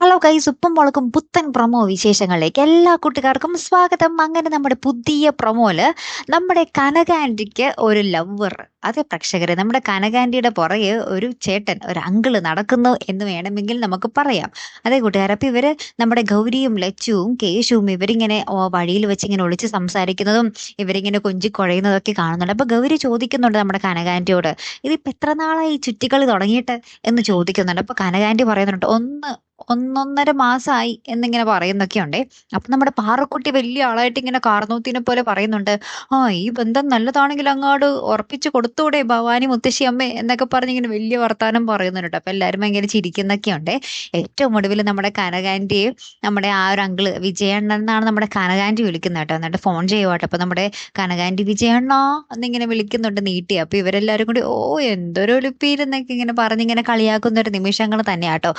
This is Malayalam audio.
ഹലോ ഗൈസ്, ഉപ്പും മുളകും പുത്തൻ പ്രൊമോ വിശേഷങ്ങളിലേക്ക് എല്ലാ കൂട്ടുകാർക്കും സ്വാഗതം. അങ്ങനെ നമ്മുടെ പുതിയ പ്രൊമോയില് നമ്മുടെ കനകാൻറ്റിക്ക് ഒരു ലവ്വർ, അതെ പ്രേക്ഷകരെ, നമ്മുടെ കനകാൻറ്റിയുടെ പുറകെ ഒരു ചേട്ടൻ, ഒരു അങ്കിള് നടക്കുന്നു എന്ന് വേണമെങ്കിൽ നമുക്ക് പറയാം. അതെ കൂട്ടുകാർ, അപ്പൊ ഇവര് നമ്മുടെ ഗൗരിയും ലച്ചുവും കേശുവും ഇവരിങ്ങനെ വഴിയിൽ വെച്ച് ഇങ്ങനെ ഒളിച്ച് സംസാരിക്കുന്നതും ഇവരിങ്ങനെ കൊഞ്ചിക്കുഴയുന്നതൊക്കെ കാണുന്നുണ്ട്. അപ്പൊ ഗൗരി ചോദിക്കുന്നുണ്ട് നമ്മുടെ കനകാൻറ്റിയോട്, ഇതിപ്പോ എത്ര നാളായി ഈ ചുറ്റിക്കളി തുടങ്ങിയിട്ട് എന്ന് ചോദിക്കുന്നുണ്ട്. അപ്പൊ കനകാൻറ്റി പറയുന്നുണ്ട്, ഒന്നൊന്നര മാസമായി എന്നിങ്ങനെ പറയുന്നൊക്കെ ഉണ്ടേ. അപ്പൊ നമ്മുടെ പാറക്കുട്ടി വലിയ ആളായിട്ട് ഇങ്ങനെ കാർന്നോത്തിനെ പോലെ പറയുന്നുണ്ട്, ഈ ബന്ധം നല്ലതാണെങ്കിൽ അങ്ങോട്ട് ഉറപ്പിച്ചു കൊടുത്തൂടെ ഭവാനി മുത്തശ്ശി അമ്മേ എന്നൊക്കെ പറഞ്ഞ് ഇങ്ങനെ വലിയ വർത്താനം പറയുന്നുണ്ട്. അപ്പൊ എല്ലാവരും ഭയങ്കര ചിരിക്കുന്നൊക്കെ ഉണ്ട്. ഏറ്റവും ഒടുവിൽ നമ്മുടെ കനകാൻറ്റിയെ നമ്മുടെ ആ ഒരു അങ്കിള് വിജയണ്ണൻ എന്നാണ് നമ്മുടെ കനകാൻറ്റി വിളിക്കുന്നത് കേട്ടോ. എന്നിട്ട് ഫോൺ ചെയ്യുവാട്ടോ. അപ്പൊ നമ്മുടെ കനകാൻറ്റി വിജയണ്ണ എന്നിങ്ങനെ വിളിക്കുന്നുണ്ട് നീട്ടി. അപ്പൊ ഇവരെല്ലാരും കൂടി എന്തൊരു ഒലിപ്പീരെന്നൊക്കെ ഇങ്ങനെ പറഞ്ഞിങ്ങനെ കളിയാക്കുന്ന ഒരു നിമിഷങ്ങൾ തന്നെയാട്ടോ.